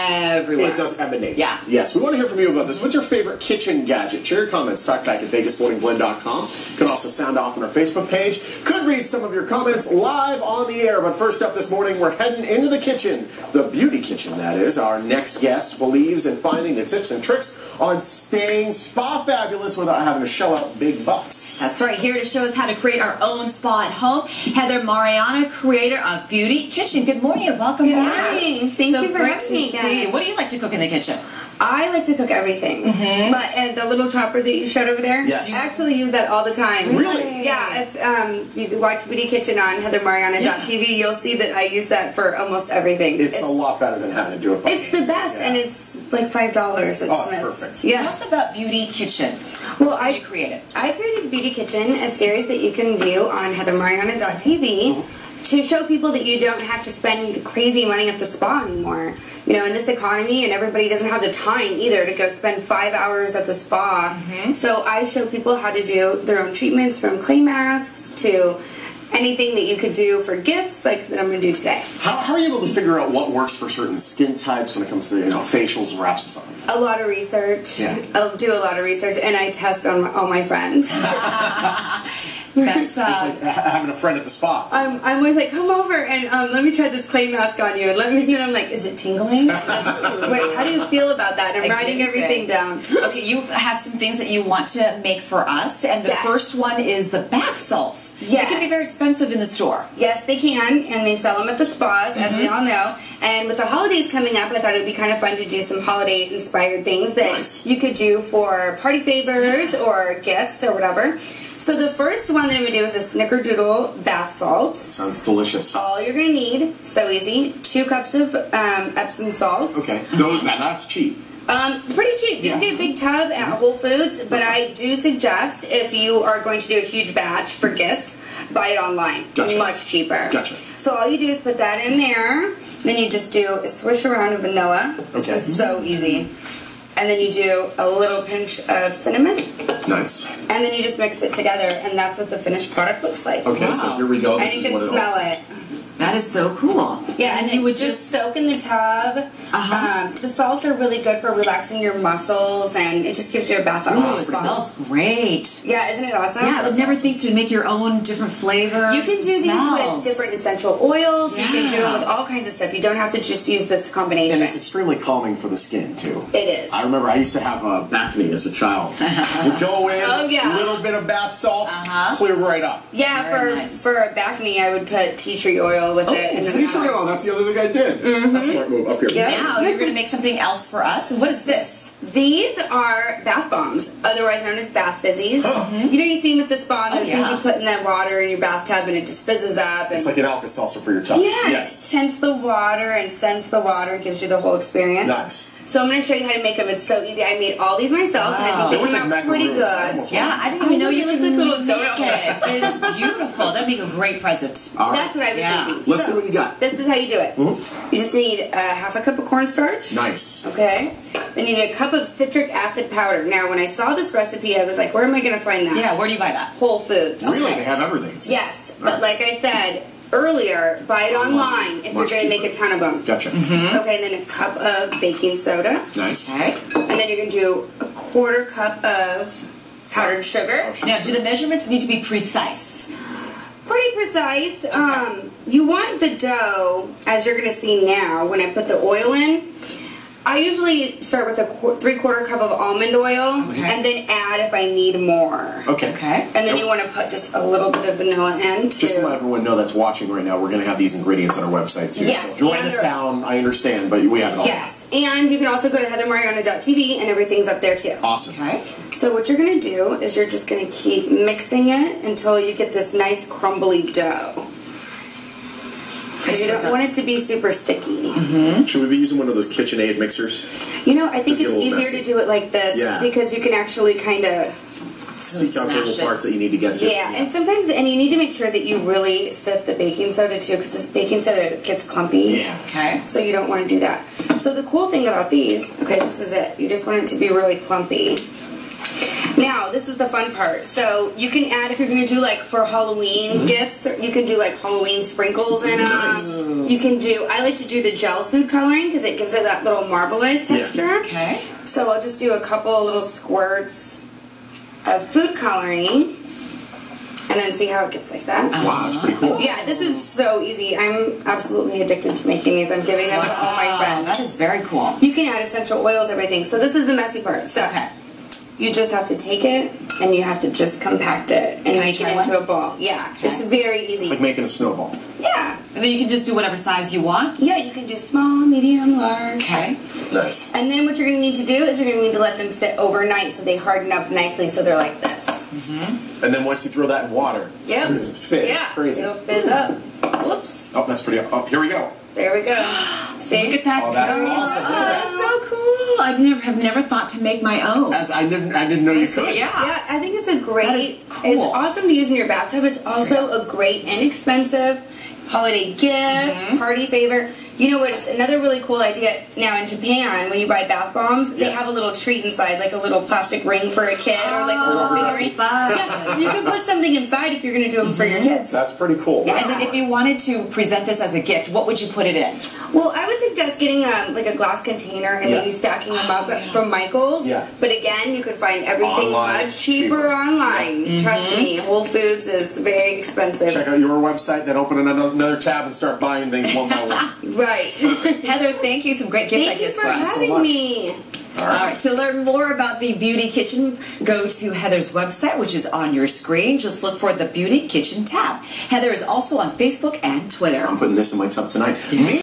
everywhere. It does emanate. Yeah. Yes, we want to hear from you about this. What's your favorite kitchen gadget? Share your comments. Talk back at VegasBloatingBlend.com. You can also sound off on our Facebook page. Could read some of your comments live on the air. But first up this morning, we're heading into the kitchen. The beauty kitchen, that is. Our next guest believes in finding the tips and tricks on staying spa fabulous without having to shell out big bucks. That's right. Here to show us how to create our own spa at home, Heather Marianna, creator of Beauty Kitchen. Good morning and welcome back. Good morning. Thank you for having me, guys. What do you like to cook in the kitchen? I like to cook everything. But and the little chopper that you showed over there, Yes. I actually use that all the time. Really? Yeah. If you can watch Beauty Kitchen on HeatherMarianna.tv, you'll see that I use that for almost everything. It's a lot better than having to do it by It's hand. the best, and it's like $5. It's perfect. Yeah. Tell us about Beauty Kitchen. Well, How you created. I created Beauty Kitchen, a series that you can view on HeatherMarianna.tv. To show people that you don't have to spend crazy money at the spa anymore. You know, in this economy, and everybody doesn't have the time either to go spend 5 hours at the spa. So I show people how to do their own treatments, from clay masks to anything that you could do for gifts, like that I'm going to do today. How are you able to figure out what works for certain skin types when it comes to, facials and wraps and stuff? A lot of research. Yeah. I'll do a lot of research, and I test on all my friends. That's It's like having a friend at the spa. I'm always like, come over and let me try this clay mask on you, and I'm like, is it tingling? Wait, how do you feel about that? And I'm writing everything down. Okay, you have some things that you want to make for us, and the first one is the bath salts. Yes. It can be very expensive in the store. Yes, they can, and they sell them at the spas, as we all know. And with the holidays coming up, I thought it would be kind of fun to do some holiday-inspired things that you could do for party favors or gifts or whatever. So the first one that I'm going to do is a Snickerdoodle bath salt. Sounds delicious. All you're going to need, so easy, 2 cups of Epsom salts. Okay, that's cheap. It's pretty cheap. You can get a big tub at Whole Foods, but I do suggest if you are going to do a huge batch for gifts, buy it online. Gotcha. Much cheaper. Gotcha. So all you do is put that in there. Then you just do a swish around of vanilla. This is so easy. And then you do a little pinch of cinnamon. Nice. And then you just mix it together, and that's what the finished product looks like. Okay, so here we go. And This you is can what smell it. That is so cool. Yeah, and you would just soak in the tub. The salts are really good for relaxing your muscles, and it just gives you a bath on it smells great. Yeah, isn't it awesome? Yeah, I would never think to make your own different flavors. You can do these with different essential oils. You can do it with all kinds of stuff. You don't have to just use this combination. And it's extremely calming for the skin, too. It is. I remember I used to have back knee as a child. Would go in, a little bit of bath salts, clear right up. Yeah, for a back knee, I would put tea tree oil with it. And tea tree oil, that's the other thing I did. Smart move, up here. Now you're going to make something else for us. And what is this? These are bath bombs, otherwise known as bath fizzies. You know, you see them at the spa, and the things you put in that water in your bathtub, and it just fizzes up. And it's like an Alka-Seltzer for your tub. Yeah, yes. it tints the water and scents the water and gives you the whole experience. Nice. So I'm going to show you how to make them. It's so easy. I made all these myself, and I think they came out pretty good. Yeah, I didn't even know you look could like little make donut it. It's beautiful. That'd make a great present. All right. That's what I was thinking. Let's see what you got. This is how you do it. You just need half a cup of cornstarch. Nice. Okay. Then you need a cup of citric acid powder. Now, when I saw this recipe, I was like, where am I going to find that? Yeah, where do you buy that? Whole Foods. Really? They have everything. Yes. But like I said earlier, buy it online if you're going to make a ton of them. Gotcha. Okay, and then a cup of baking soda. Nice. Okay. And then you're going to do a 1/4 cup of powdered sugar. Now, do the measurements need to be precise? Pretty precise. You want the dough, as you're going to see now, when I put the oil in, I usually start with a 3/4 cup of almond oil, and then add if I need more. Okay. And then you want to put just a little bit of vanilla in, too. Just to let everyone know that's watching right now, we're going to have these ingredients on our website, too. Yes, So if you're writing this down, I understand, but we have it all. Yes, and you can also go to HeatherMarianna.tv, and everything's up there, too. Awesome. Okay. So what you're going to do is you're just going to keep mixing it until you get this nice crumbly dough. You don't want it to be super sticky. Should we be using one of those KitchenAid mixers? You know, I think Just it's get a little easier messy. to do it like this because you can actually kind of seek out the little parts that you need to get to. Yeah, and sometimes, and you need to make sure that you really sift the baking soda too, because this baking soda gets clumpy. Yeah. Okay. So you don't want to do that. So the cool thing about these, okay, this is it. You just want it to be really clumpy. Now, this is the fun part. So you can add, if you're going to do like for Halloween gifts, you can do like Halloween sprinkles in them. Nice. You can do, I like to do the gel food coloring because it gives it that little marbleized texture. Yeah. Okay. So I'll just do a couple little squirts of food coloring and then see how it gets like that. Wow, that's pretty cool. Yeah, this is so easy. I'm absolutely addicted to making these. I'm giving them to all my friends. That is very cool. You can add essential oils, everything. So this is the messy part. So Okay. you just have to take it and you have to just compact it and Can I make try it into one? a ball. Yeah, Okay. it's very easy. It's like making a snowball. Yeah. And then you can just do whatever size you want. Yeah, you can do small, medium, large. Okay. Nice. And then what you're going to need to do is you're going to need to let them sit overnight so they harden up nicely so they're like this. And then once you throw that in water, Yep. fizz. Yeah, Crazy. it'll fizz up. Whoops. Oh, that's pretty. Oh, here we go. There we go. See? Look at that. Oh, that's girl. awesome. Look Oh, at that's that. so cool. Have never thought to make my own. I didn't know you could. Yeah. Yeah, I think it's a great, That is cool. it's awesome to use in your bathtub. It's also a great, inexpensive holiday gift, party favor. You know what? It's another really cool idea. Now in Japan, when you buy bath bombs, they Yeah. have a little treat inside, like a little plastic ring for a kid or like a little figurine. fun. Yeah, so you can put something inside if you're going to do them for your kids. That's pretty cool. Yeah. And then if you wanted to present this as a gift, what would you put it in? Well, I would suggest getting like a glass container and Yeah. maybe stacking them up from Michael's. Yeah. But again, you could find everything Online, much cheaper cheaper. online. Trust me, Whole Foods is very expensive. Check out your website, then open another tab and start buying things one by one. Right. Heather, thank you. Some great gift Thank you ideas for for us. having much. me. All All right. right, to learn more about the Beauty Kitchen, go to Heather's website, which is on your screen. Just look for the Beauty Kitchen tab. Heather is also on Facebook and Twitter. I'm putting this in my tub tonight. Me